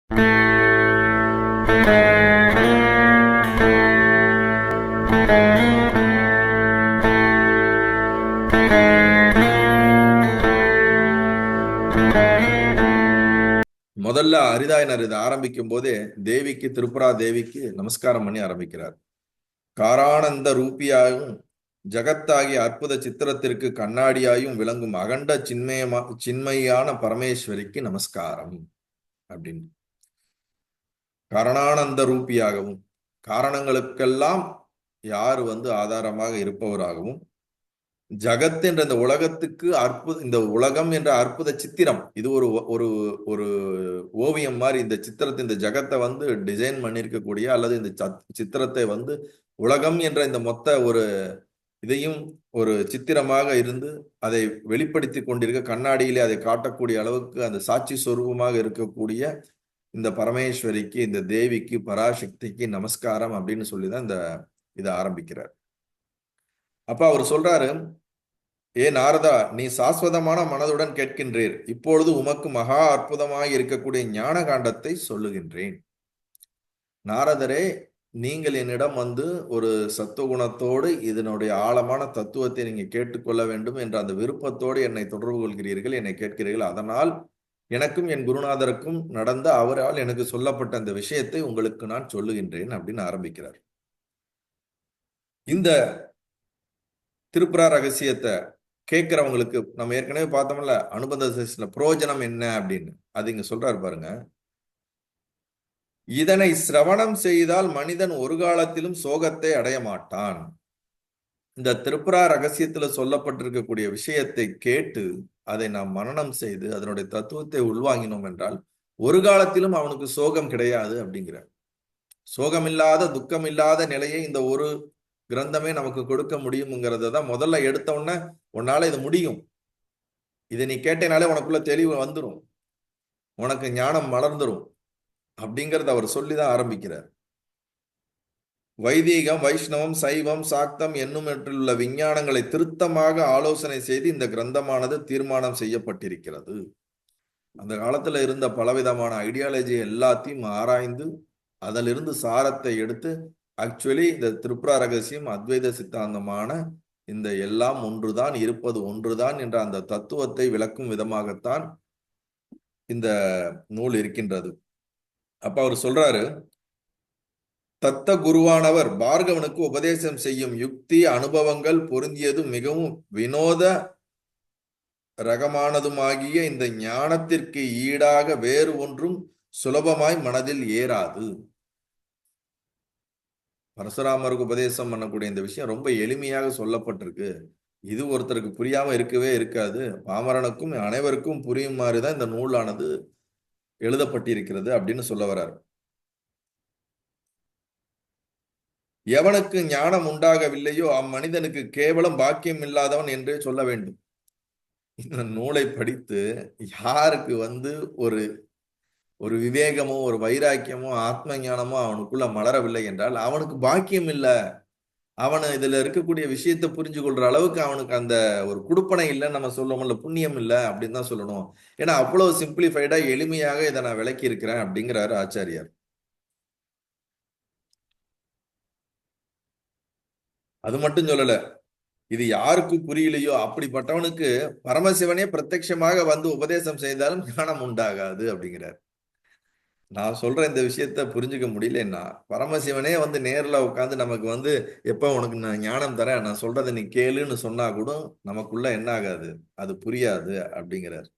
முதல்ல அரிதாயனர் இதை ஆரம்பிக்கும் போதே தேவிக்கு, திரிபுரா தேவிக்கு நமஸ்காரம் பண்ணி ஆரம்பிக்கிறார். காரானந்த ரூபியாயும் ஜகத்தாகிய அற்புத சித்திரத்திற்கு கண்ணாடியாயும் விளங்கும் அகண்ட சின்மயான பரமேஸ்வரிக்கு நமஸ்காரம் அப்படின்னு. காரணானந்த ரூபியாகவும், காரணங்களுக்கெல்லாம் யார் ஆதாரமாக இருப்பவராகவும், ஜகத் என்ற இந்த உலகத்துக்கு இந்த உலகம் என்ற அற்புத சித்திரம், இது ஒரு ஒரு ஒரு ஓவியம் மாதிரி. இந்த சித்திரத்தை, இந்த ஜகத்தை டிசைன் பண்ணியிருக்கக்கூடிய, அல்லது இந்த சித்திரத்தை உலகம் என்ற இந்த மொத்த ஒரு இதையும் ஒரு சித்திரமாக இருந்து அதை வெளிப்படுத்தி கொண்டிருக்க, கண்ணாடியிலே அதை காட்டக்கூடிய அளவுக்கு அந்த சாட்சி சொரூபமாக இருக்கக்கூடிய இந்த பரமேஸ்வரிக்கு, இந்த தேவிக்கு, பராசக்திக்கு நமஸ்காரம் அப்படின்னு சொல்லிதான் இதை ஆரம்பிக்கிறார். அப்ப அவர் சொல்றாரு, ஏ நாரதா, நீ சாஸ்வதமான மனதுடன் கேட்கின்றீர். இப்பொழுது உமக்கு மகா அற்புதமாய் இருக்கக்கூடிய ஞான காண்டத்தை சொல்லுகின்றேன். நாரதரே, நீங்கள் என்னிடம் ஒரு சத்துவகுணத்தோடு இதனுடைய ஆழமான தத்துவத்தை நீங்க கேட்டுக்கொள்ள வேண்டும் என்ற அந்த விருப்பத்தோடு என்னை தொடர்பு கொள்கிறீர்கள், என்னை கேட்கிறீர்கள். அதனால் எனக்கும் என் குருநாதருக்கும் நடந்த, அவரால் எனக்கு சொல்லப்பட்ட அந்த விஷயத்தை உங்களுக்கு நான் சொல்லுகின்றேன் அப்படின்னு ஆரம்பிக்கிறார். இந்த திரிபுரா ரகசியத்தை கேட்கிறவங்களுக்கு நம்ம ஏற்கனவே பார்த்தோம்ல, அனுபந்த சேஷன்ல பிரயோஜனம் என்ன அப்படின்னு அது இங்க சொல்றாரு பாருங்க. இதனை சிரவணம் செய்தால் மனிதன் ஒரு காலத்திலும் சோகத்தை அடைய மாட்டான். இந்த திரிபுரா ரகசியத்துல சொல்லப்பட்டிருக்கக்கூடிய விஷயத்தை கேட்டு அதை நாம் மனனம் செய்து அதனுடைய தத்துவத்தை உள்வாங்கினோம் என்றால் ஒரு காலத்திலும் அவனுக்கு சோகம் கிடையாது அப்படிங்கிறார். சோகமில்லாத, துக்கமில்லாத நிலையை இந்த ஒரு கிரந்தமே நமக்கு கொடுக்க முடியுங்கிறத தான் முதல்ல எடுத்த உடனே, உன்னால இது முடியும், இதை நீ கேட்டனாலே உனக்குள்ள தெளிவு வந்துடும், உனக்கு ஞானம் மலர்ந்துடும் அப்படிங்கறத அவர் சொல்லிதான் ஆரம்பிக்கிறார். வைதீகம், வைஷ்ணவம், சைவம், சாக்தம் என்னும் விஞ்ஞானங்களை திருத்தமாக ஆலோசனை செய்து இந்த கிரந்தமானது தீர்மானம் செய்யப்பட்டிருக்கிறது. அந்த காலத்துல இருந்த பலவிதமான ஐடியாலஜி எல்லாத்தையும் ஆராய்ந்து அதிலிருந்து சாரத்தை எடுத்து, ஆக்சுவலி இந்த திரிபுரா ரகசியம் அத்வைத சித்தாந்தமான இந்த எல்லாம் ஒன்றுதான், இருப்பது ஒன்றுதான் என்ற அந்த தத்துவத்தை விளக்கும் விதமாகத்தான் இந்த நூல் இருக்கின்றது. அப்ப அவர் சொல்றாரு, தத்த குருவானவர் பார்கவனுக்கு உபதேசம் செய்யும் யுக்தி, அனுபவங்கள் பொருந்தியது மிகவும் வினோத ரகமானதுமாகிய இந்த ஞானத்திற்கு ஈடாக வேறு ஒன்றும் சுலபமாய் மனதில் ஏறாது. பரசுராமருக்கு உபதேசம் பண்ணக்கூடிய இந்த விஷயம் ரொம்ப எளிமையாக சொல்லப்பட்டிருக்கு. இது ஒருத்தருக்கு புரியாம இருக்கவே இருக்காது. பாமரனுக்கும் அனைவருக்கும் புரியும் மாதிரிதான் இந்த நூலானது எழுதப்பட்டிருக்கிறது அப்படின்னு சொல்ல வர்றார். எவனுக்கு ஞானம் உண்டாகவில்லையோ அம்மனிதனுக்கு கேவலம் பாக்கியம் இல்லாதவன் என்றே சொல்ல வேண்டும். இந்த நூலை படித்து யாருக்கு ஒரு ஒரு விவேகமோ, ஒரு வைராக்கியமோ, ஆத்ம ஞானமோ அவனுக்குள்ள மலரவில்லை என்றால் அவனுக்கு பாக்கியம் இல்லை. அவனை இதுல இருக்கக்கூடிய விஷயத்தை புரிஞ்சு கொள்ற அளவுக்கு அவனுக்கு அந்த ஒரு குடுப்பனை இல்லைன்னு நம்ம சொல்லுவோம்ல, புண்ணியம் இல்லை அப்படின்னு தான் சொல்லணும். ஏன்னா அவ்வளவு சிம்பிளிஃபைடா, எளிமையாக இதை நான் விளக்கி இருக்கிறேன் அப்படிங்கிறாரு ஆச்சாரியார். அது மட்டும் சொல்லல, இது யாருக்கு புரியலையோ அப்படிப்பட்டவனுக்கு பரமசிவனே பிரத்யட்சமாக உபதேசம் செய்தாலும் ஞானம் உண்டாகாது அப்படிங்கிறார். நான் சொல்ற இந்த விஷயத்த புரிஞ்சுக்க முடியலன்னா, பரமசிவனே நேர்ல உட்காந்து நமக்கு எப்ப உனக்கு நான் ஞானம் தரேன், நான் சொல்றதை நீ கேளுன்னு சொன்னா கூட நமக்குள்ள என்ன ஆகாது, அது புரியாது அப்படிங்கிறார்.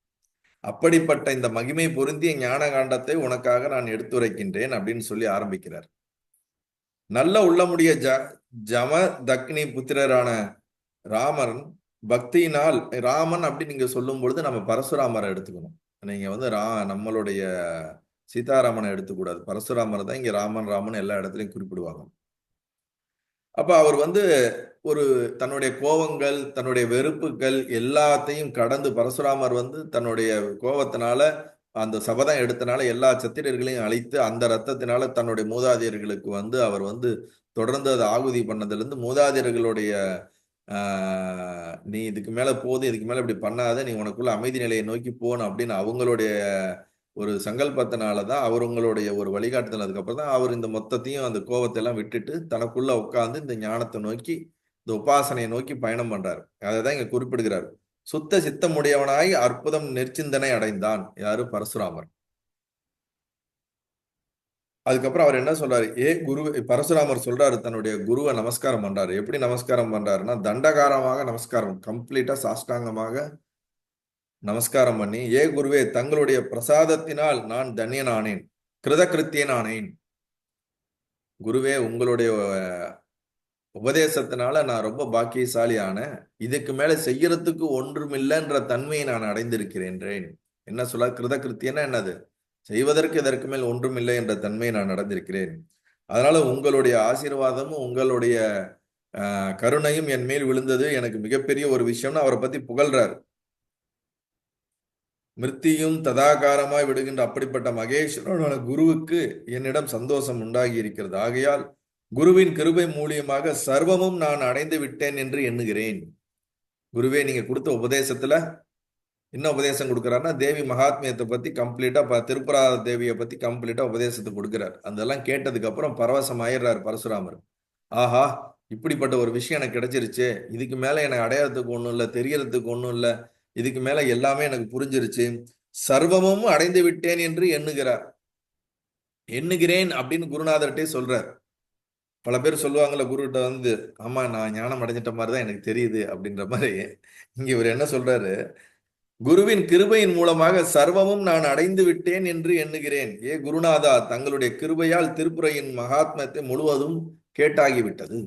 அப்படிப்பட்ட இந்த மகிமை பொருந்திய ஞான காண்டத்தை உனக்காக நான் எடுத்துரைக்கின்றேன் அப்படின்னு சொல்லி ஆரம்பிக்கிறார். நல்ல உள்ளமுடைய ஜம தக்னி புத்திரரான ராமன் பக்தியினால், ராமன் அப்படி நீங்க சொல்லும் பொழுது நம்ம பரசுராமரை எடுத்துக்கணும். நீங்க நம்மளுடைய சீதாராமனை எடுத்துக்கூடாது. பரசுராமரை தான் இங்க ராமன் ராமன் எல்லா இடத்துலையும் குறிப்பிடுவாங்க. அப்ப அவர் ஒரு தன்னுடைய கோபங்கள், தன்னுடைய வெறுப்புகள் எல்லாத்தையும் கடந்து பரசுராமர் தன்னுடைய கோபத்தினால அந்த சபதம் எடுத்தனால எல்லா சத்திரர்களையும் அழித்து அந்த ரத்தத்தினால தன்னுடைய மூதாதையர்களுக்கு அவர் தொடர்ந்து அதை ஆகுதி பண்ணதுல இருந்து மூதாதையர்களுடைய நீ இதுக்கு மேல போதும், இதுக்கு மேல இப்படி பண்ணாத, நீ உனக்குள்ள அமைதி நிலையை நோக்கி போகணும் அப்படின்னு அவங்களுடைய ஒரு சங்கல்பத்தினால தான் அவங்களுடைய ஒரு வழிகாட்டுதல். அதுக்கப்புறம் தான் அவர் இந்த மொத்தத்தையும் அந்த கோவத்தை எல்லாம் விட்டுட்டு தனக்குள்ள உட்கார்ந்து இந்த ஞானத்தை நோக்கி இந்த உபாசனையை நோக்கி பயணம் பண்றாரு. அதை தான் இங்க குறிப்பிடுகிறார். சுத்த சித்தமுடையவனாய் அற்புதம் நெற்சிந்தனை அடைந்தான். யாரு? பரசுராமர். அதுக்கப்புறம் அவர் என்ன சொல்றாரு? குரு பரசுராமர் சொல்றாரு, தன்னுடைய குருவை நமஸ்காரம் பண்றாரு. எப்படி நமஸ்காரம் பண்றாருன்னா, தண்டகாரமாக நமஸ்காரம், கம்ப்ளீட்டா சாஷ்டாங்கமாக நமஸ்காரம் பண்ணி, குருவே, தங்களுடைய பிரசாதத்தினால் நான் தன்யனானேன், கிருதகிருத்தியனானேன். குருவே, உங்களுடைய உபதேசத்தினால நான் ரொம்ப பாக்கியசாலி ஆனேன். இதுக்கு மேல செய்யறதுக்கு ஒன்றுமில்லைன்ற தன்மையை நான் அடைந்திருக்கிறேன். என்ன சொல்ல? கிருதகிருத்தியன்னா என்னது? செய்வதற்கு இதற்கு மேல் ஒன்றுமில்லை என்ற தன்மையை நான் அடைந்திருக்கிறேன். அதனால உங்களுடைய ஆசீர்வாதமும் உங்களுடைய கருணையும் என் மேல் விழுந்தது எனக்கு மிகப்பெரிய ஒரு விஷயம்னு அவரை பத்தி புகழ்றார். மிருத்தியும் ததாகாரமாய் விடுகின்ற அப்படிப்பட்ட மகேஸ்வரனோட குருவுக்கு என்னிடம் சந்தோஷம் உண்டாகி இருக்கிறது. ஆகையால் குருவின் கிருபை மூலியமாக சர்வமும் நான் அடைந்து விட்டேன் என்று எண்ணுகிறேன். குருவே, நீங்க கொடுத்த உபதேசத்துல என்ன உபதேசம் கொடுக்கிறாருன்னா, தேவி மகாத்மியத்தை பத்தி கம்ப்ளீட்டா, திருப்புரா தேவியை பத்தி கம்ப்ளீட்டா உபதேசத்தை கொடுக்கிறார். அதெல்லாம் கேட்டதுக்கு அப்புறம் பரவசம் ஆயிடுறாரு பரசுராமர். ஆஹா, இப்படிப்பட்ட ஒரு விஷயம் எனக்கு கிடைச்சிருச்சு. இதுக்கு மேல எனக்கு அடையாளத்துக்கு ஒண்ணும் இல்லை, தெரியறதுக்கு ஒண்ணும் இல்லை. இதுக்கு மேல எல்லாமே எனக்கு புரிஞ்சிருச்சு. சர்வமும் அடைந்து விட்டேன் என்று எண்ணுகிறேன் அப்படின்னு குருநாதர்கிட்டே சொல்றார். பல பேர் சொல்லுவாங்கல்ல குருகிட்ட வந்து, ஆமா நான் ஞானம் அடைஞ்சிட்ட மாதிரிதான் எனக்கு தெரியுது அப்படின்ற மாதிரி. இங்க இவர் என்ன சொல்றாரு? குருவின் கிருபையின் மூலமாக சர்வமும் நான் அடைந்து விட்டேன் என்று எண்ணுகிறேன். குருநாதா, தங்களுடைய கிருபையால் திருப்புரையின் மகாத்மத்தை முழுவதும் கேட்டாகிவிட்டது.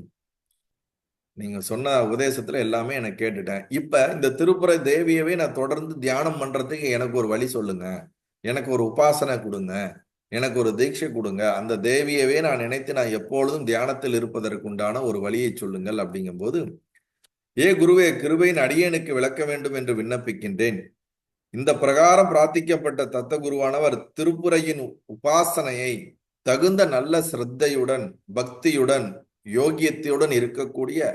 நீங்க சொன்ன உபதேசத்துல எல்லாமே எனக்கு கேட்டுட்டேன். இப்ப இந்த திருப்புரை தேவியவே நான் தொடர்ந்து தியானம் பண்றதுக்கு எனக்கு ஒரு வழி சொல்லுங்க. எனக்கு ஒரு உபாசனை கொடுங்க. எனக்கு ஒரு தீட்சை கொடுங்க. அந்த தேவியவே நான் நினைத்து நான் எப்பொழுதும் தியானத்தில் இருப்பதற்கு உண்டான ஒரு வழியை சொல்லுங்கள் அப்படிங்கும்போது, குருவே, கிருபையின் அடியேனுக்கு விளக்க வேண்டும் என்று விண்ணப்பிக்கின்றேன். இந்த பிரகாரம் பிரார்த்திக்கப்பட்ட தத்த குருவானவர் திருப்புரையின் உபாசனையை தகுந்த நல்ல சிரத்தையுடன், பக்தியுடன், யோகியத்தையுடன் இருக்கக்கூடிய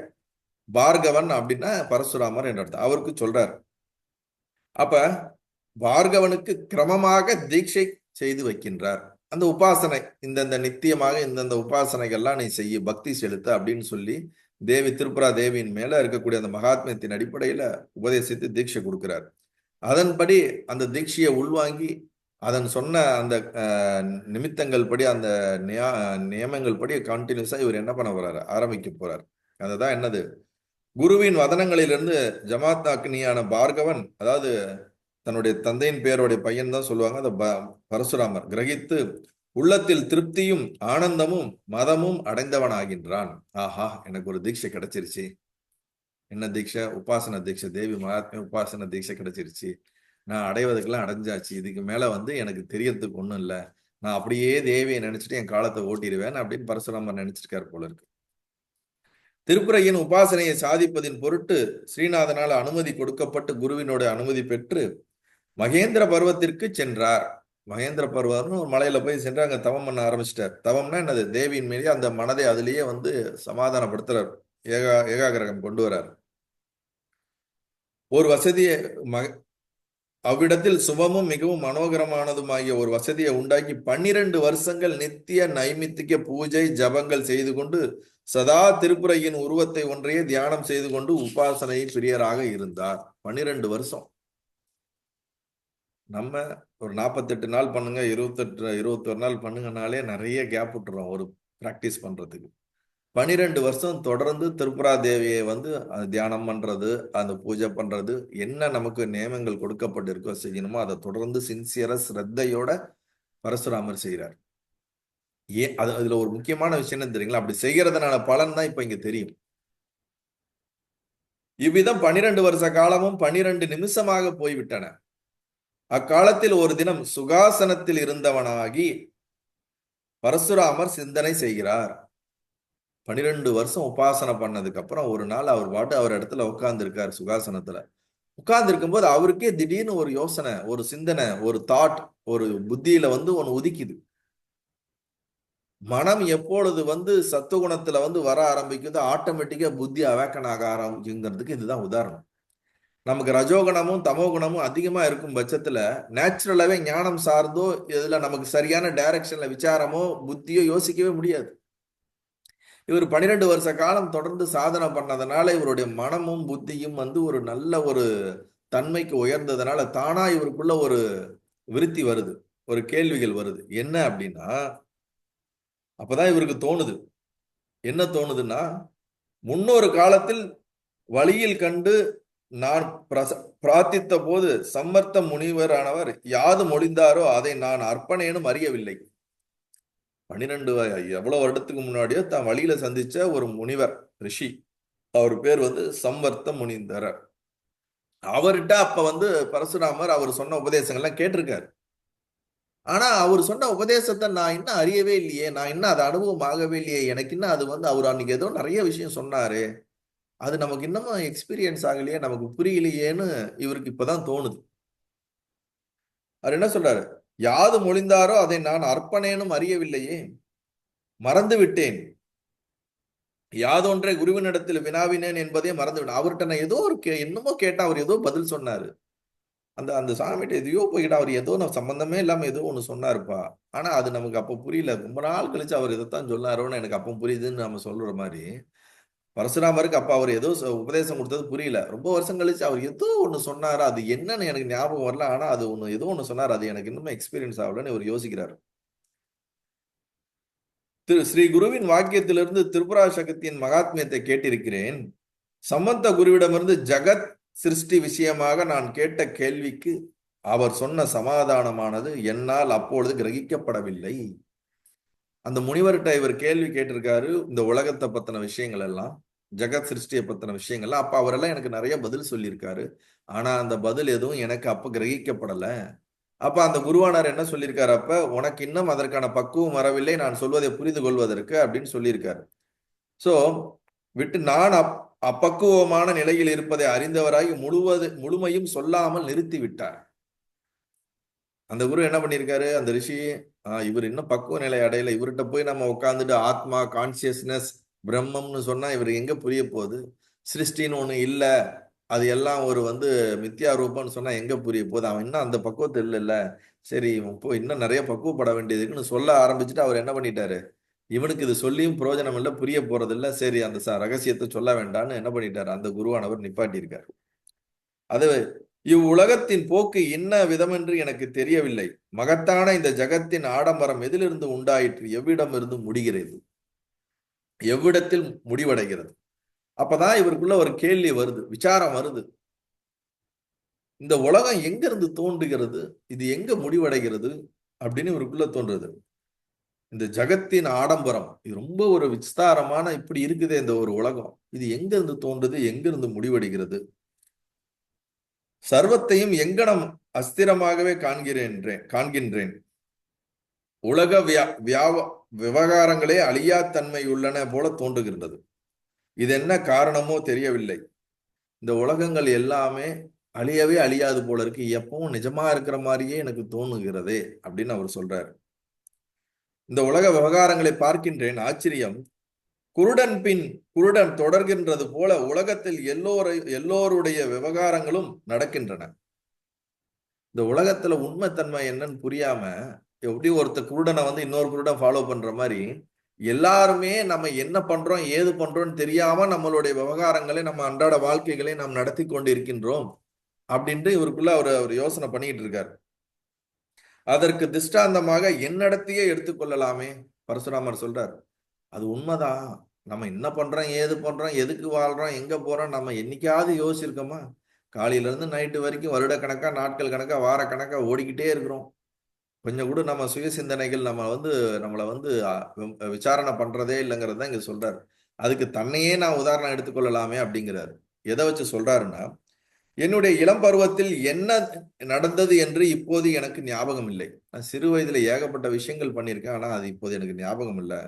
பார்கவன் அப்படின்னா பரசுராமர் என்ற அர்த்தம் அவருக்கு சொல்றார். அப்ப பார்கவனுக்கு கிரமமாக தீட்சை செய்து வைக்கின்றார். அந்த உபாசனை இந்தந்த நித்தியமாக இந்தந்த உபாசனைகள்லாம் நீ செய்ய, பக்தி செலுத்த அப்படின்னு சொல்லி தேவி திருப்புரா தேவியின் மேல இருக்கக்கூடிய அந்த மகாத்மியத்தின் அடிப்படையில உபதேசித்து தீட்சை கொடுக்கிறார். அதன்படி அந்த தீட்சையை உள்வாங்கி அதன் சொன்ன அந்த நிமித்தங்கள் படி, அந்த நியமங்கள் படி கண்டினியூஸா இவர் என்ன பண்ண போறாரு? ஆரம்பிக்க போறார். அதுதான் என்னது? குருவின் வதனங்களிலிருந்து ஜமாத்தாக்கினியான பார்கவன், அதாவது தன்னுடைய தந்தையின் பேருடைய பையன் தான் சொல்லுவாங்க, அந்த பரசுராமர் கிரகித்து உள்ளத்தில் திருப்தியும் ஆனந்தமும் மதமும் அடைந்தவனாகின்றான். ஆஹா, எனக்கு ஒரு தீட்சை கிடைச்சிருச்சு. என்ன தீட்சை? உபாசன தீட்சை. தேவி மகாத்மிய உபாசன தீட்சை கிடைச்சிருச்சு. நான் அடைவதற்கெல்லாம் அடைஞ்சாச்சு. இதுக்கு மேல வந்து எனக்கு தெரியறதுக்கு ஒண்ணும் இல்லை. நான் அப்படியே தேவியை நினைச்சிட்டு என் காலத்தை ஓட்டிடுவேன் அப்படின்னு பரசுராமர் நினைச்சிருக்காரு போல இருக்கு. திருப்புரையின் உபாசனையை சாதிப்பதின் பொருட்டு ஸ்ரீநாதனால் அனுமதி கொடுக்கப்பட்டு குருவினோட அனுமதி பெற்று மகேந்திர பர்வத்திற்கு சென்றார். மகேந்திர பர்வம்னு ஒரு மலையில போய் சென்று அங்க தவம் பண்ண ஆரம்பிச்சிட்டார். தவம்னா என்னது? தேவியின் மீது அந்த மனதை அதிலேயே வந்து சமாதானப்படுத்துறார், ஏகாகிரகம் கொண்டு வரார். ஒரு வசதியை அவ்விடத்தில் சுபமும் மிகவும் மனோகரமானதுமாகிய ஒரு வசதியை உண்டாக்கி 12 வருஷங்கள் நித்திய நைமித்திக பூஜை ஜபங்கள் செய்து கொண்டு சதா திருப்புரையின் உருவத்தை ஒன்றையே தியானம் செய்து கொண்டு உபாசனை பிரியராக இருந்தார். 12 வருஷம். நம்ம ஒரு 48 நாள் பண்ணுங்க, 21 நாள் பண்ணுங்கனாலே நிறைய கேப் விட்டுறோம் ஒரு பிராக்டிஸ் பண்றதுக்கு. 12 வருஷம் தொடர்ந்து திருப்புரா தேவியை வந்து தியானம் பண்றது, அந்த பூஜை பண்றது, என்ன நமக்கு நியமங்கள் கொடுக்கப்பட்டிருக்கோ செய்யணுமோ அதை தொடர்ந்து சின்சியரா ஸ்ரத்தையோட பரசுராமர் செய்கிறார். அதுல ஒரு முக்கியமான விஷயம் என்ன தெரியுங்களா? அப்படி செய்யறதுனால பலன் தான் இப்ப இங்க தெரியும். இவ்விதம் 12 வருஷ காலமும் 12 நிமிஷமாக போய்விட்டன. அக்காலத்தில் ஒரு தினம் சுகாசனத்தில் இருந்தவனாகி பரசுராமர் சிந்தனை செய்கிறார். 12 வருஷம் உபாசனை பண்ணதுக்கு அப்புறம் ஒரு நாள் அவர் பாட்டு அவர் இடத்துல உட்கார்ந்து இருக்காரு. சுகாசனத்துல உட்கார்ந்து இருக்கும்போது அவருக்கே திடீர்னு ஒரு யோசனை, ஒரு சிந்தனை, ஒரு தாட், ஒரு புத்தியில வந்து ஒன்னு உதிக்குது. மனம் எப்பொழுது வந்து சத்துவகுணத்துல வந்து வர ஆரம்பிக்குது, ஆட்டோமேட்டிக்கா புத்தி அவேக்கன் ஆக ஆரம்பிக்குங்கிறதுக்கு இதுதான் உதாரணம். நமக்கு ரஜோகுணமும் தமோகுணமும் அதிகமா இருக்கும் பட்சத்துல நேச்சுரலாவே ஞானம் சார்ந்தோ இதுல நமக்கு சரியான டைரக்ஷன்ல விசாரமோ புத்தியோ யோசிக்கவே முடியாது. இவர் 12 வருஷ காலம் தொடர்ந்து சாதனை பண்ணதுனால இவருடைய மனமும் புத்தியும் வந்து ஒரு நல்ல ஒரு தன்மைக்கு உயர்ந்ததுனால தானா இவருக்குள்ள ஒரு விருத்தி வருது, ஒரு கேள்விகள் வருது. என்ன அப்படின்னா, அப்பதான் இவருக்கு தோணுது. என்ன தோணுதுன்னா, முன்னொரு காலத்தில் வழியில் கண்டு நான் பிரார்த்தித்த போது சம்மர்த்த முனிவரானவர் யாது மொழிந்தாரோ அதை நான் அர்ப்பணேனும் அறியவில்லை. 12 எவ்வளவு வருடத்துக்கு முன்னாடியோ தான் வழியில சந்திச்ச ஒரு முனிவர், ரிஷி. அவர் பேர் வந்து சம்வர்த்த முனிந்தரர். அவர்கிட்ட அப்ப வந்து பரசுராமர் அவர் சொன்ன உபதேசங்கள்லாம் கேட்டிருக்காரு. ஆனா அவர் சொன்ன உபதேசத்தை நான் இன்னும் அறியவே இல்லையே, நான் இன்னும் அது அனுபவம் ஆகவே இல்லையே, எனக்கு இன்னும் அது வந்து அவர் அன்னைக்கு ஏதோ நிறைய விஷயம் சொன்னாரு, அது நமக்கு இன்னமும் எக்ஸ்பீரியன்ஸ் ஆகலையே, நமக்கு புரியலையேன்னு இவருக்கு இப்பதான் தோணுது. அவர் என்ன சொல்றாரு? யாது மொழிந்தாரோ அதை நான் அர்ப்பணேனும் அறியவில்லையே, மறந்து விட்டேன். யாதொன்றை குருவினிடத்தில் வினாவினேன் என்பதே மறந்துவிட்டேன். அவர்கிட்ட நான் ஏதோ ஒரு என்னமோ கேட்டா அவர் ஏதோ பதில் சொன்னாரு. அந்த அந்த சாமிகிட்ட எதையோ போய்கிட்ட அவர் ஏதோ நம்ம சம்பந்தமே இல்லாம ஏதோ ஒண்ணு சொன்னாருப்பா. ஆனா அது நமக்கு அப்போ புரியல. ரொம்ப நாள் கழிச்சு அவர் இதைத்தான் சொன்னாரோன்னு எனக்கு அப்போ புரியுதுன்னு நம்ம சொல்ற மாதிரி, பரசுராமருக்கு அப்ப அவர் ஏதோ உபதேசம் கொடுத்தது புரியல. ரொம்ப வருஷம் கழிச்சு அவர் ஏதோ ஒண்ணு சொன்னாரு. அது என்னன்னு எனக்கு ஞாபகம் வரல. ஆனா அது ஒண்ணு ஏதோ ஒண்ணு சொன்னாரு. அது எனக்கு இன்னுமே எக்ஸ்பீரியன்ஸ் ஆகலன்னு இவர் யோசிக்கிறார். ஸ்ரீ குருவின் வாக்கியத்திலிருந்து திரிபுரா சக்தியின் மகாத்மியத்தை கேட்டிருக்கிறேன். சம்பந்த குருவிடமிருந்து ஜகத் சிருஷ்டி விஷயமாக நான் கேட்ட கேள்விக்கு அவர் சொன்ன சமாதானமானது என்னால் அப்பொழுது கிரகிக்கப்படவில்லை. அந்த முனிவர்கிட்ட இவர் கேள்வி கேட்டிருக்காரு, இந்த உலகத்தை பத்தின விஷயங்கள் எல்லாம், ஜெகத் சிருஷ்டியை பத்தின விஷயங்கள்லாம். அப்ப அவரெல்லாம் எனக்கு நிறைய பதில் சொல்லியிருக்காரு. ஆனா அந்த பதில் எதுவும் எனக்கு அப்ப கிரகிக்கப்படல. அப்ப அந்த குருவானார் என்ன சொல்லியிருக்காரு? அப்ப உனக்கு இன்னும் அதற்கான பக்குவம் வரவில்லை, நான் சொல்வதை புரிந்து கொள்வதற்கு அப்படின்னு சொல்லியிருக்காரு. சோ விட்டு நான் அப்பக்குவமான நிலையில் இருப்பதை அறிந்தவராகி முழுமையும் சொல்லாமல் நிறுத்தி விட்டார். அந்த குரு என்ன பண்ணியிருக்காரு? அந்த ரிஷி இவர் இன்னும் பக்குவ நிலை அடையல, இவர்கிட்ட போய் நம்ம உட்காந்துட்டு ஆத்மா கான்சியஸ்னஸ் பிரம்மம்னு சொன்னா இவர் எங்க புரிய போகுது? சிருஷ்டின்னு ஒண்ணு இல்ல, அது எல்லாம் ஒரு வந்து மித்யா ரூபம்னு சொன்னா எங்க புரிய போகுது? அவன் இன்னும் அந்த பக்குவத்தில் இல்ல. சரி இப்போ இன்னும் நிறைய பக்குவப்பட வேண்டியது இருக்குன்னு சொல்ல ஆரம்பிச்சுட்டு அவர் என்ன பண்ணிட்டாரு? இவனுக்கு இது சொல்லியும் பிரயோஜனம் இல்லை, புரிய போறது இல்ல, சரி அந்த ரகசியத்தை சொல்ல வேண்டாம்னு என்ன பண்ணிட்டாரு? அந்த குருவானவர் நிப்பாட்டியிருக்காரு. அது இவ்வுலகத்தின் போக்கு என்ன விதமென்று எனக்கு தெரியவில்லை. மகத்தான இந்த ஜகத்தின் ஆடம்பரம் எதிலிருந்து உண்டாயிற்று, எவ்விடம் இருந்து முடிகிறது, எவ்விடத்தில் முடிவடைகிறது? அப்பதான் இவருக்குள்ள ஒரு கேள்வி வருது, விசாரம் வருது. இந்த உலகம் எங்க இருந்து தோன்றுகிறது, இது எங்க முடிவடைகிறது அப்படின்னு இவருக்குள்ள தோன்றுது. இந்த ஜகத்தின் ஆடம்பரம் இது ரொம்ப ஒரு விஸ்தாரமான இப்படி இருக்குதே இந்த ஒரு உலகம், இது எங்க இருந்து தோன்றுது, எங்க இருந்து முடிவடைகிறது? சர்வத்தையும் எங்கனம் அஸ்திரமாகவே காண்கின்றேன். உலக விவகாரங்களே அழியா தன்மை உள்ளன போல தோன்றுகின்றது. இது என்ன காரணமோ தெரியவில்லை. இந்த உலகங்கள் எல்லாமே அழியவே அழியாது போல இருக்கு, எப்பவும் நிஜமா இருக்கிற மாதிரியே எனக்கு தோணுகிறதே அப்படின்னு அவர் சொல்றாரு. இந்த உலக விவகாரங்களை பார்க்கின்றேன், ஆச்சரியம். குருடன் தொடர்கின்றது போல உலகத்தில் எல்லோருடைய விவகாரங்களும் நடக்கின்றன. இந்த உலகத்துல உண்மைத்தன்மை என்னன்னு புரியாம எப்படி ஒருத்தர் குருடனை வந்து இன்னொரு குருடன் ஃபாலோ பண்ற மாதிரி எல்லாருமே நம்ம என்ன பண்றோம் ஏது பண்றோம்னு தெரியாம நம்மளுடைய விவகாரங்களை நம்ம அன்றாட வாழ்க்கைகளை நாம் நடத்தி கொண்டு இருக்கின்றோம் அப்படின்ட்டு இவருக்குள்ள அவர் யோசனை பண்ணிட்டு இருக்காரு. அதற்கு திஷ்டாந்தமாக என்னிடத்தையே எடுத்துக்கொள்ளலாமே. பரசுராமர் சொல்றார், அது உண்மைதான். நம்ம என்ன பண்றோம் ஏது பண்றோம் எதுக்கு வாழ்றோம் எங்க போறோம் நம்ம என்னைக்காவது யோசிச்சிருக்கோமா? காலையில இருந்து நைட்டு வரைக்கும் வருட கணக்கா நாட்கள் கணக்கா வார கணக்கா ஓடிக்கிட்டே இருக்கிறோம். கொஞ்சம் கூட நம்ம சுய சிந்தனைகள் நம்ம வந்து நம்மளை வந்து விசாரணை பண்றதே இல்லைங்கிறது தான் இங்க சொல்றாரு. அதுக்கு தன்னையே நான் உதாரணம் எடுத்துக்கொள்ளலாமே அப்படிங்கிறாரு. எதை வச்சு சொல்றாருன்னா, என்னுடைய இளம் பருவத்தில் என்ன நடந்தது என்று இப்போது எனக்கு ஞாபகம் இல்லை. நான் சிறு வயதுல ஏகப்பட்ட விஷயங்கள் பண்ணியிருக்கேன், ஆனா அது இப்போது எனக்கு ஞாபகம் இல்லை.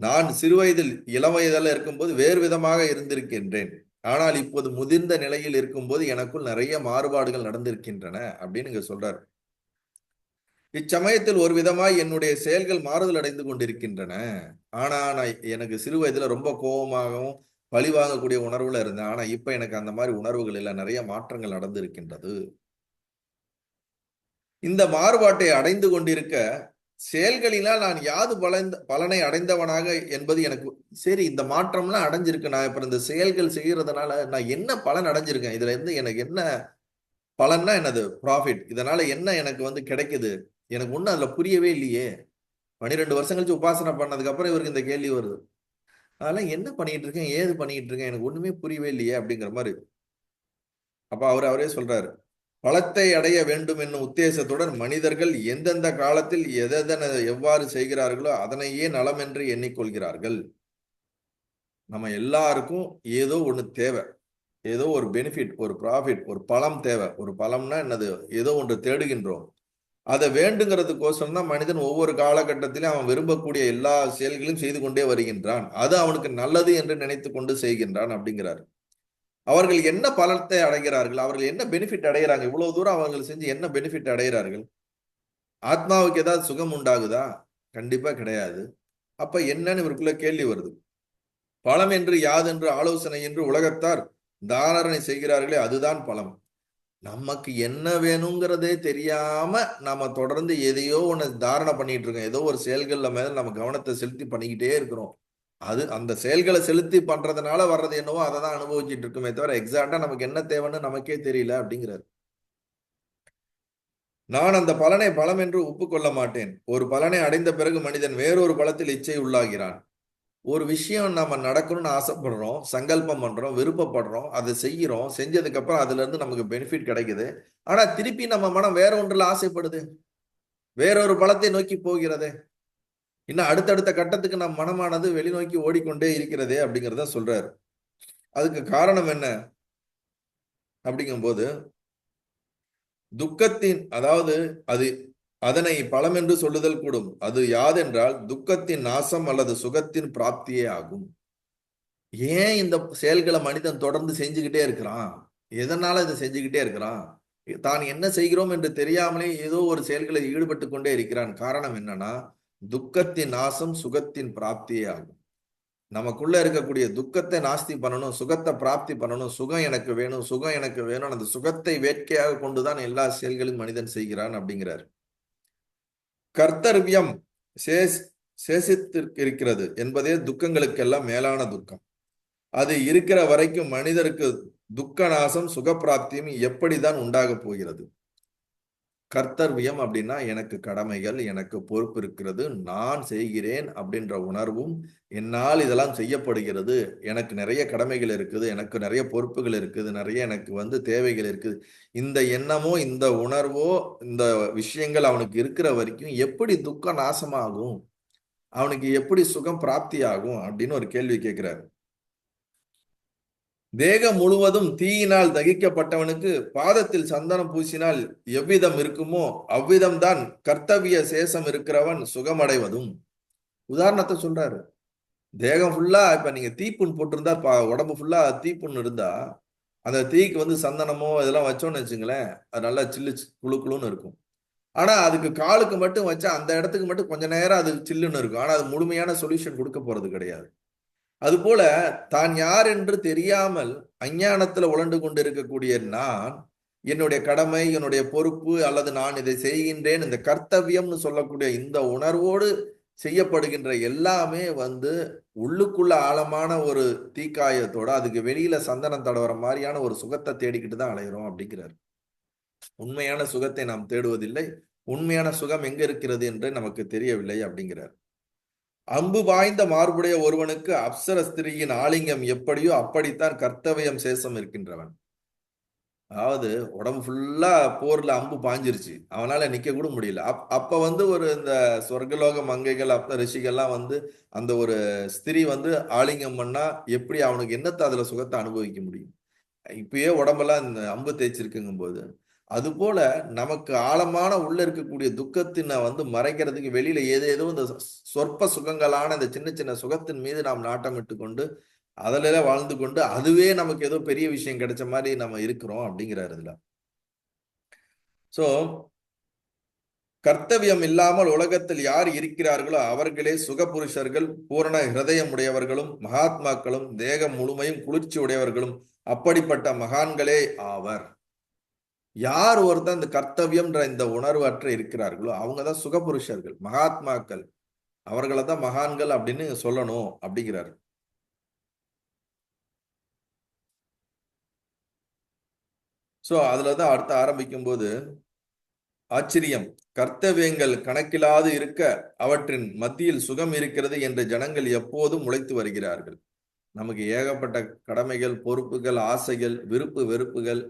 நான் சிறு வயதில் இளம் வயதில் இருக்கும்போது வேறு விதமாக இருந்திருக்கின்றேன். ஆனால் இப்போது முதிர்ந்த நிலையில் இருக்கும்போது எனக்குள் நிறைய மாறுபாடுகள் நடந்திருக்கின்றன அப்படின்னு இங்க சொல்றாரு. இச்சமயத்தில் ஒரு விதமாய் என்னுடைய செயல்கள் மாறுதல் அடைந்து கொண்டிருக்கின்றன. ஆனா நான் எனக்கு சிறு வயதுல ரொம்ப கோபமாகவும் பழி வாங்கக்கூடிய உணர்வுல இருந்தேன். ஆனா இப்ப எனக்கு அந்த மாதிரி உணர்வுகள் இல்ல. நிறைய மாற்றங்கள் நடந்திருக்கின்றது. இந்த மாறுபாட்டை அடைந்து கொண்டிருக்க செயல்களினால் நான் யாது பலனை அடைந்தவனாக என்பது எனக்கு சரி. இந்த மாற்றம்லாம் அடைஞ்சிருக்கு. நான் இப்ப இந்த செயல்கள் செய்யறதுனால நான் என்ன பலன் அடைஞ்சிருக்கேன்? இதுல இருந்து எனக்கு என்ன பலன்னா என்னது ப்ராஃபிட்? இதனால என்ன எனக்கு வந்து கிடைக்குது? எனக்கு ஒண்ணும் அதுல புரியவே இல்லையே. 12 வருஷம் கழிச்சு உபாசனை பண்ணதுக்கு அப்புறம் இவருக்கு இந்த கேள்வி வருது. அதெல்லாம் என்ன பண்ணிட்டு இருக்கேன், ஏது பண்ணிட்டு இருக்கேன், எனக்கு ஒண்ணுமே புரியவே இல்லையே அப்படிங்கிற மாதிரி. அப்ப அவரே சொல்றாரு, பலத்தை அடைய வேண்டும் என்னும் உத்தேசத்துடன் மனிதர்கள் எந்தெந்த காலத்தில் எதெதன எவ்வாறு செய்கிறார்களோ அதனையே நலம் என்று எண்ணிக்கொள்கிறார்கள். நம்ம எல்லாருக்கும் ஏதோ ஒண்ணு தேவை. ஏதோ ஒரு பெனிஃபிட், ஒரு ப்ராஃபிட், ஒரு பலம் தேவை. ஒரு பலம்னா என்னது? ஏதோ ஒன்று தேடுகின்றோம். அதை வேண்டுங்கிறதுக்கோசரம் தான் மனிதன் ஒவ்வொரு காலகட்டத்திலும் அவன் விரும்பக்கூடிய எல்லா செயல்களையும் செய்து கொண்டே வருகின்றான். அது அவனுக்கு நல்லது என்று நினைத்து கொண்டு செய்கின்றான் அப்படிங்கிறார். அவர்கள் என்ன பலத்தை அடைகிறார்கள்? அவர்கள் என்ன பெனிஃபிட் அடைகிறாங்க? இவ்வளவு தூரம் அவர்கள் செஞ்சு என்ன பெனிஃபிட் அடைகிறார்கள்? ஆத்மாவுக்கு ஏதாவது சுகம் உண்டாகுதா? கண்டிப்பா கிடையாது. அப்ப என்னன்னு இவருக்குள்ள கேள்வி வருது. பலம் என்று யாதென்று ஆலோசனை என்று உலகத்தார் தாரணை செய்கிறார்களே, அதுதான் பலம். நமக்கு என்ன வேணுங்கிறதே தெரியாம நாம தொடர்ந்து எதையோ ஒண்ணு தாரணை பண்ணிட்டு இருக்கோம். ஏதோ ஒரு செயல்கள்ல மேல நம்ம கவனத்தை செலுத்தி பண்ணிக்கிட்டே இருக்கிறோம். அது அந்த செயல்களை செலுத்தி பண்றதுனால வர்றது என்னவோ அதை தான் அனுபவிச்சுட்டு இருக்குமே தவிர எக்ஸாக்டா நமக்கு என்ன தேவைன்னு நமக்கே தெரியல அப்படிங்கிறார். நான் அந்த பலனை பலம் என்று ஒப்புக்கொள்ள மாட்டேன். ஒரு பலனை அடைந்த பிறகு மனிதன் வேறொரு பலத்தில் இச்சை உள்ளாகிறான். ஒரு விஷயம் நம்ம நடக்கணும்னு ஆசைப்படுறோம், சங்கல்பம் பண்றோம், விருப்பப்படுறோம், அதை செய்யறோம். செஞ்சதுக்கு அப்புறம் அதுல இருந்து நமக்கு பெனிஃபிட் கிடைக்குது. ஆனா திருப்பி நம்ம மனம் வேற ஒன்றுல ஆசைப்படுது, வேறொரு பலத்தை நோக்கி போகிறது. இன்னும் அடுத்தடுத்த கட்டத்துக்கு நம் மனமானது வெளிநோக்கி ஓடிக்கொண்டே இருக்கிறதே அப்படிங்கிறத சொல்றாரு. அதுக்கு காரணம் என்ன அப்படிங்கும்போது, துக்கத்தின் அதாவது அது அதனை பலம் என்று சொல்லுதல் கூடும். அது யாதென்றால் துக்கத்தின் நாசம் அல்லது சுகத்தின் பிராப்தியே ஆகும். ஏன் இந்த செயல்களை மனிதன் தொடர்ந்து செஞ்சுக்கிட்டே இருக்கிறான்? எதனால இதை செஞ்சுக்கிட்டே இருக்கிறான்? தான் என்ன செய்கிறோம் என்று தெரியாமலே ஏதோ ஒரு செயல்களை ஈடுபட்டு கொண்டே இருக்கிறான். காரணம் என்னன்னா, துக்கத்தின் நாசம் சுகத்தின் பிராப்தியே ஆகும். நமக்குள்ள இருக்கக்கூடிய துக்கத்தை நாஸ்தி பண்ணணும், சுகத்தை பிராப்தி பண்ணணும். சுகம் எனக்கு வேணும், சுகம் எனக்கு வேணும். அந்த சுகத்தை வேட்கையாக கொண்டுதான் எல்லா செயல்களையும் மனிதன் செய்கிறான் அப்படிங்கிறார். கர்த்தர்வியம் சேசித்திருக்கிறது என்பதே துக்கங்களுக்கெல்லாம் மேலான துக்கம். அது இருக்கிற வரைக்கும் மனிதருக்கு துக்க நாசம் சுகப்பிராப்தியும் எப்படிதான் உண்டாக போகிறது? கர்த்தர்வியம் அப்படின்னா எனக்கு கடமைகள், எனக்கு பொறுப்பு இருக்கிறது, நான் செய்கிறேன் அப்படின்ற உணர்வும், என்னால் இதெல்லாம் செய்யப்படுகிறது, எனக்கு நிறைய கடமைகள் இருக்குது, எனக்கு நிறைய பொறுப்புகள் இருக்குது, நிறைய எனக்கு வந்து தேவைகள் இருக்குது. இந்த எண்ணமோ இந்த உணர்வோ இந்த விஷயங்கள் அவனுக்கு இருக்கிற வரைக்கும் எப்படி துக்கம் நாசமாகும், அவனுக்கு எப்படி சுகம் பிராப்தி ஆகும் அப்படின்னு ஒரு கேள்வி கேட்கிறாரு. தேகம் முழுவதும் தீயினால் தகிக்கப்பட்டவனுக்கு பாதத்தில் சந்தனம் பூசினால் எவ்விதம் இருக்குமோ அவ்விதம்தான் கர்த்தவிய சேஷம் இருக்கிறவன் சுகமடைவதும். உதாரணத்தை சொல்றாரு. தேகம் ஃபுல்லா இப்ப நீங்க தீப்புண் போட்டிருந்தா உடம்பு ஃபுல்லா தீப்புண் இருந்தா அந்த தீக்கு வந்து சந்தனமோ இதெல்லாம் வச்சோன்னு வச்சுங்களேன், அது நல்லா சில்லு குழு குழுன்னு இருக்கும். ஆனா அதுக்கு காலுக்கு மட்டும் வச்சா அந்த இடத்துக்கு மட்டும் கொஞ்ச நேரம் அது சில்லுன்னு இருக்கும். ஆனா அது முழுமையான சொல்யூஷன் கொடுக்க போறது கிடையாது. அதுபோல தான் யார் என்று தெரியாமல் அஞ்ஞானத்துல உழண்டு கொண்டிருக்கக்கூடிய நான் என்னுடைய கடமை, என்னுடைய பொறுப்பு அல்லது நான் இதை செய்கின்றேன் இந்த கர்த்தவியம்னு சொல்லக்கூடிய இந்த உணர்வோடு செய்யப்படுகின்ற எல்லாமே வந்து உள்ளுக்குள்ள ஆழமான ஒரு தீக்காயத்தோட அதுக்கு வெளியில சந்தனம் தடவர மாதிரியான ஒரு சுகத்தை தேடிக்கிட்டு தான் அலைகிறோம் அப்படிங்கிறார். உண்மையான சுகத்தை நாம் தேடுவதில்லை, உண்மையான சுகம் எங்க இருக்கிறது என்று நமக்கு தெரியவில்லை அப்படிங்கிறார். அம்பு பாய்ந்த மார்புடைய ஒருவனுக்கு அப்சர ஸ்திரியின் ஆலிங்கம் எப்படியோ அப்படித்தான் கர்த்தவியம் சேஷம் இருக்கின்றவன். அதாவது உடம்பு ஃபுல்லா போர்ல அம்பு பாஞ்சிருச்சு, அவனால நிக்க கூட முடியல. அப்ப வந்து ஒரு இந்த சொர்க்கலோக மங்கைகள் அப்ப ரிஷிகள்லாம் வந்து அந்த ஒரு ஸ்திரீ வந்து ஆலிங்கம் பண்ணா எப்படி அவனுக்கு என்னத்தை அதுல சுகத்தை அனுபவிக்க முடியும்? இப்பயே உடம்பெல்லாம் இந்த அம்பு தேய்ச்சிருக்குங்கும் போது, அது போல நமக்கு ஆழமான உள்ள இருக்கக்கூடிய துக்கத்தினை வந்து மறைக்கிறதுக்கு வெளியில ஏதேதோ இந்த சொற்ப சுகங்களான இந்த சின்ன சின்ன சுகத்தின் மீது நாம் நாட்டமிட்டு கொண்டு அதுல வாழ்ந்து கொண்டு அதுவே நமக்கு ஏதோ பெரிய விஷயம் கிடைச்ச மாதிரி நம்ம இருக்கிறோம் அப்படிங்கிறாரு இதுல. சோ கர்த்தவியம் இல்லாமல் உலகத்தில் யார் இருக்கிறார்களோ அவர்களே சுகபுருஷர்கள், பூரண ஹிருதயம் உடையவர்களும் மகாத்மாக்களும் தேகம் முழுமையும் குளிர்ச்சி உடையவர்களும் அப்படிப்பட்ட மகான்களே ஆவர். யார் ஒருத்தன் இந்த கர்த்தவியம்ன்ற இந்த உணர்வு அற்ற இருக்கிறார்களோ அவங்க தான் சுகபுருஷர்கள், மகாத்மாக்கள். அவர்களை தான் மகான்கள் அப்படின்னு சொல்லணும் அப்படிங்கிறார். சோ அதுலதான் அடுத்து ஆரம்பிக்கும் போது ஆச்சரியம், கர்த்தவியங்கள் கணக்கிலாது இருக்க அவற்றின் மத்தியில் சுகம் இருக்கிறது என்று ஜனங்கள் எப்போதும் உழைத்து வருகிறார்கள். நமக்கு ஏகப்பட்ட கடமைகள், பொறுப்புகள், ஆசைகள், விருப்பு வெறுப்புகள்,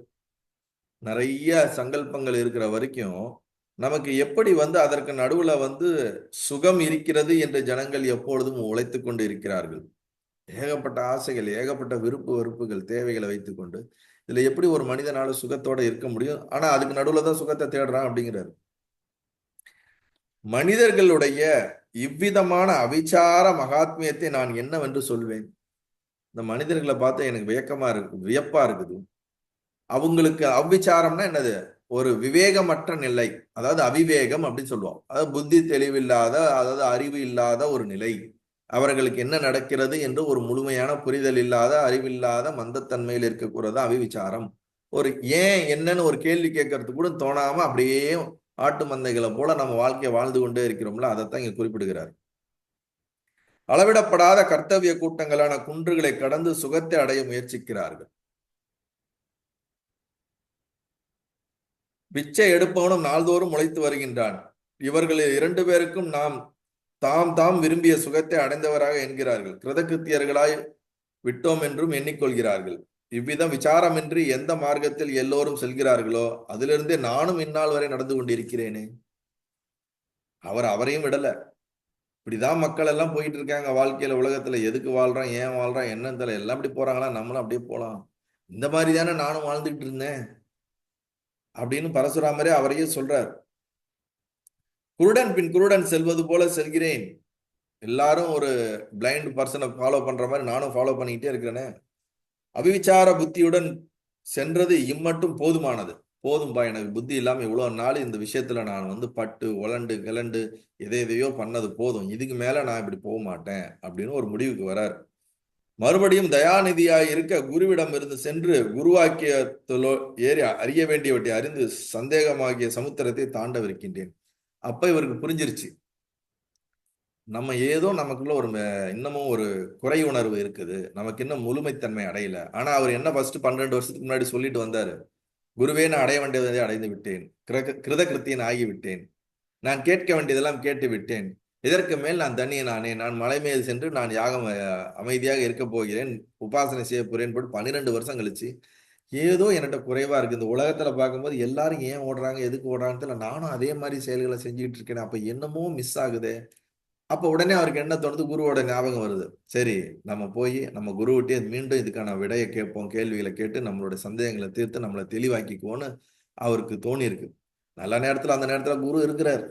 நிறைய சங்கல்பங்கள் இருக்கிற வரைக்கும் நமக்கு எப்படி அதற்கு நடுவுல சுகம் இருக்கிறது என்று ஜனங்கள் எப்பொழுதும் உழைத்து கொண்டு இருக்கிறார்கள். ஏகப்பட்ட ஆசைகள், ஏகப்பட்ட விருப்பு வெறுப்புகள், தேவைகளை வைத்துக்கொண்டு இதுல எப்படி ஒரு மனிதனால சுகத்தோட இருக்க முடியும்? ஆனா அதுக்கு நடுவுல தான் சுகத்தை தேடுறான் அப்படிங்கிறாரு. மனிதர்களுடைய இவ்விதமான அவிச்சார மகாத்மியத்தை நான் என்னவென்று சொல்வேன்? இந்த மனிதர்களை பார்த்து எனக்கு வியப்பா இருக்குது. அவங்களுக்கு அவ்விச்சாரம்னா என்னது? ஒரு விவேகமற்ற நிலை, அதாவது அவிவேகம் அப்படின்னு சொல்லுவோம். அதாவது புத்தி தெளிவில்லாத, அதாவது அறிவு இல்லாத ஒரு நிலை. அவர்களுக்கு என்ன நடக்கிறது என்று ஒரு முழுமையான புரிதல் இல்லாத, அறிவில்லாத மந்தத்தன்மையில் இருக்கக்கூடாது அவிவிச்சாரம். ஒரு ஏன் என்னன்னு ஒரு கேள்வி கேட்கறதுக்கு கூட தோணாம அப்படியே ஆட்டு மந்தைகளை போல நம்ம வாழ்க்கையை வாழ்ந்து கொண்டே இருக்கிறோம்ல, அதைத்தான் இங்க குறிப்பிடுகிறார். அளவிடப்படாத கர்த்தவிய கூட்டங்களான குன்றுகளை கடந்து சுகத்தை அடைய முயற்சிக்கிறார்கள். பிச்சை எடுப்பவனும் நாள்தோறும் உழைத்து வருகின்றான். இவர்கள் 2 பேருக்கும் நாம் தாம் விரும்பிய சுகத்தை அடைந்தவராக என்கிறார்கள். கிருதகிருத்தியர்களாய் விட்டோம் என்றும் எண்ணிக்கொள்கிறார்கள். இவ்விதம் விசாரமின்றி எந்த மார்க்கத்தில் எல்லோரும் செல்கிறார்களோ அதிலிருந்தே நானும் இந்நாள் வரை நடந்து கொண்டிருக்கிறேனே. அவரையும் விடல. இப்படிதான் மக்கள் எல்லாம் போயிட்டு இருக்காங்க வாழ்க்கையில, உலகத்துல. எதுக்கு வாழ்றான், ஏன் வாழ்றான், என்னன்னு தெரியல. எல்லாம் இப்படி போறாங்களா, நம்மளும் அப்படியே போலாம். இந்த மாதிரி தானே நானும் வாழ்ந்துகிட்டு இருந்தேன் அப்படின்னு பரசுராமரே அவரையே சொல்றார். குருடன் பின் குருடன் செல்வது போல செல்கிறேன். எல்லாரும் ஒரு பிளைண்ட் பர்சனை ஃபாலோ பண்ற மாதிரி நானும் ஃபாலோ பண்ணிக்கிட்டே இருக்கிறேனே. அவிவிச்சார புத்தியுடன் சென்றது இம்மட்டும் போதுமானது. போதும்பா, எனக்கு புத்தி இல்லாம இவ்வளவு நாள் இந்த விஷயத்துல நான் பட்டு உலண்டு கிளண்டு எதையோ பண்ணது போதும். இதுக்கு மேல நான் இப்படி போக மாட்டேன் அப்படின்னு ஒரு முடிவுக்கு வரார். மறுபடியும் தயாநிதியாய் இருக்க குருவிடம் இருந்து சென்று குருவாக்கியத்திலோ ஏறி அறிய வேண்டியவற்றை அறிந்து சந்தேகமாகிய சமுத்திரத்தை தாண்டவிருக்கின்றேன். அப்ப இவருக்கு புரிஞ்சிருச்சு, நம்ம ஏதோ நமக்குள்ள ஒரு இன்னமும் ஒரு குறை உணர்வு இருக்குது, நமக்கு இன்னும் முழுமைத்தன்மை அடையல. ஆனா அவர் என்ன ஃபர்ஸ்ட் 12 வருஷத்துக்கு முன்னாடி சொல்லிட்டு வந்தாரு, குருவே நான் அடைய வேண்டியதை அடைந்து விட்டேன், கிருதகிருத்தியன் ஆகிவிட்டேன், நான் கேட்க வேண்டியதெல்லாம் கேட்டு விட்டேன், இதற்கு மேல் நான் தண்ணியனானே, நான் மலை மேல் சென்று நான் யாகம் அமைதியாக இருக்க போகிறேன், உபாசனை செய்ய போறேன் போட்டு 12 வருஷம் கழிச்சு ஏதோ என்கிட்ட குறைவா இருக்கு. இந்த உலகத்துல பார்க்கும்போது எல்லாரும் ஏன் ஓடுறாங்க, எதுக்கு ஓடுறாங்கன்னு தெரியல, நானும் அதே மாதிரி செயல்களை செஞ்சுக்கிட்டு இருக்கேன், அப்ப என்னமோ மிஸ் ஆகுது. அப்ப உடனே அவருக்கு என்ன தோணுது, குருவோட ஞாபகம் வருது. சரி, நம்ம போய் நம்ம குருவிட்டே மீண்டும் இதுக்கான விடையை கேட்போம், கேள்விகளை கேட்டு நம்மளோட சந்தேகங்களை தீர்த்து நம்மளை தெளிவாக்கிக்குவோன்னு அவருக்கு தோணி இருக்கு. நல்ல நேரத்துல அந்த நேரத்துல குரு இருக்கிறார்.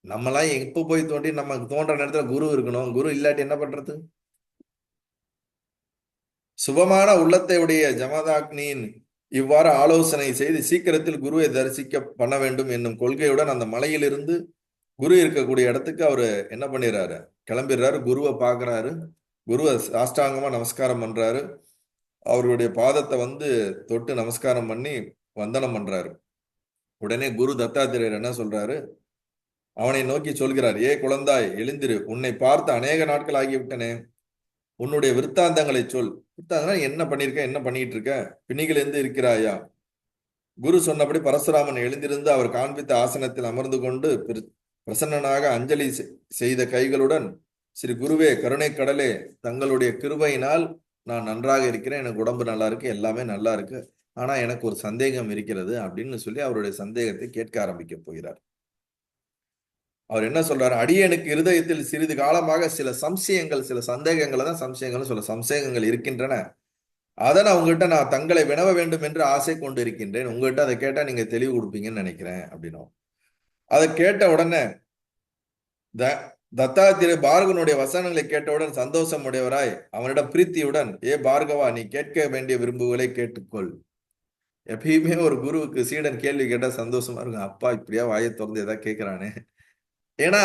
நம்மளாம் எப்ப போய் தோண்டி நமக்கு தோன்ற நேரத்துல குரு இருக்கணும். குரு இல்லாட்டி என்ன பண்றது? சுபமான உள்ளத்தை உடைய ஜமதாக்னியின் இவ்வாறு ஆலோசனை செய்து சீக்கிரத்தில் குருவை தரிசிக்க பண்ண வேண்டும் என்னும் கொள்கையுடன் அந்த மலையிலிருந்து குரு இருக்கக்கூடிய இடத்துக்கு அவரு என்ன பண்ணிடுறாரு, கிளம்பிடுறாரு. குருவை பாக்குறாரு. குருவை சாஷ்டாங்கமா நமஸ்காரம் பண்றாரு. அவருடைய பாதத்தை தொட்டு நமஸ்காரம் பண்ணி வந்தனம் பண்றாரு. உடனே குரு தத்தாத்திரேயர் என்ன சொல்றாரு, அவனை நோக்கி சொல்கிறார், ஏ குழந்தாய் எழுந்திரு, உன்னை பார்த்து அநேக நாட்கள் ஆகிவிட்டனே, உன்னுடைய விற்த்தாந்தங்களை சொல். விற்த்தாந்தம் என்ன பண்ணிருக்க, என்ன பண்ணிட்டு இருக்க, பிணிகள் எந்த இருக்கிறாயா? குரு சொன்னபடி பரசுராமன் எழுந்திருந்து அவர் காண்பித்த ஆசனத்தில் அமர்ந்து கொண்டு பிரசன்னனாக அஞ்சலி செய்த கைகளுடன், ஸ்ரீ குருவே, கருணை கடலே, தங்களுடைய கிருபையினால் நான் நன்றாக இருக்கிறேன், எனக்கு உடம்பு நல்லா இருக்கு, எல்லாமே நல்லா இருக்கு, ஆனா எனக்கு ஒரு சந்தேகம் இருக்கிறது அப்படின்னு சொல்லி அவருடைய சந்தேகத்தை கேட்க ஆரம்பிக்க போகிறார். அவர் என்ன சொல்றாரு, அடியனுக்கு இருதயத்தில் சிறிது காலமாக சில சம்சயங்கள், சில சந்தேகங்களை தான் சம்சயங்கள் சொல்ல, சம்சயங்கள் இருக்கின்றன. அதன் உங்ககிட்ட நான் தங்களை வினவ வேண்டும் என்று ஆசை கொண்டு இருக்கின்றேன். உங்ககிட்ட அதை கேட்டா நீங்க தெளிவு கொடுப்பீங்கன்னு நினைக்கிறேன் அப்படின்னும். அதை கேட்ட உடனே தத்தாத்திரே பார்கவனுடைய வசனங்களை கேட்டவுடன் சந்தோஷம் உடையவராய் அவனிடம் பிரீத்தியுடன், ஏ பார்கவா, நீ கேட்க வேண்டிய விரும்புகளை கேட்டுக்கொள். எப்பயுமே ஒரு குருவுக்கு சீடன் கேள்வி கேட்டா சந்தோஷமா இருக்கும். அப்பா இப்படியா வாயை திறந்து ஏதாவது கேட்கிறானே. ஏன்னா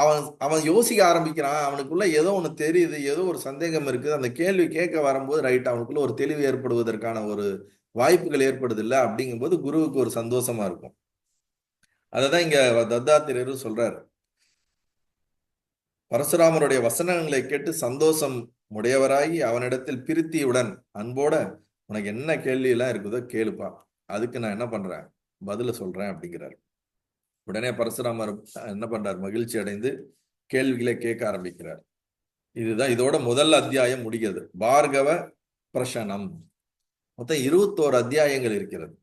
அவன் அவன் யோசிக்க ஆரம்பிக்கிறான். அவனுக்குள்ள ஏதோ ஒண்ணு தெரியுது. ஏதோ ஒரு சந்தேகம் இருக்குது. அந்த கேள்வி கேட்க வரும்போது ரைட் அவனுக்குள்ள ஒரு தெளிவு ஏற்படுவதற்கான ஒரு வாய்ப்புகள் ஏற்படுது இல்ல அப்படிங்கும்போது குருவுக்கு ஒரு சந்தோஷமா இருக்கும். அததான் இங்க தத்தாத்திரேயரும் சொல்றாரு. பரசுராமருடைய வசனங்களை கேட்டு சந்தோஷம் உடையவராகி அவனிடத்தில் பிரீத்தியுடன் அன்போட உனக்கு என்ன கேள்வி எல்லாம் இருக்குதோ கேளுப்பா, அதுக்கு நான் என்ன பண்றேன் பதில சொல்றேன் அப்படிங்கிறார். உடனே பரசுராமர் என்ன பண்றார், மகிழ்ச்சி அடைந்து கேள்விகளை கேட்க ஆரம்பிக்கிறார். இதுதான் இதோட முதல் அத்தியாயம் முடிகிறது. பார்கவ பிரசனம். மொத்தம் 21 அத்தியாயங்கள் இருக்கிறது.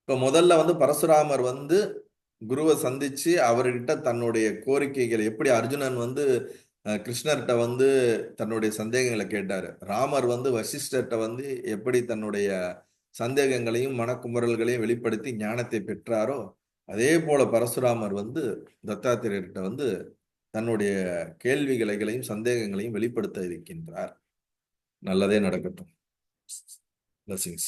இப்ப முதல்ல வந்து பரசுராமர் வந்து குருவை சந்திச்சு அவர்கிட்ட தன்னுடைய கோரிக்கைகளை எப்படி அர்ஜுனன் வந்து கிருஷ்ணர்கிட்ட வந்து தன்னுடைய சந்தேகங்களை கேட்டாரு. ராமர் வந்து வசிஷ்டர்கிட்ட வந்து எப்படி தன்னுடைய சந்தேகங்களையும் மனக்குமுறல்களையும் வெளிப்படுத்தி ஞானத்தை பெற்றாரோ அதே போல பரசுராமர் வந்து தத்தாத்திரேயர்கிட்ட வந்து தன்னுடைய கேள்விகளையும் சந்தேகங்களையும் வெளிப்படுத்த இருக்கின்றார். நல்லதே நடக்கட்டும். Blessings.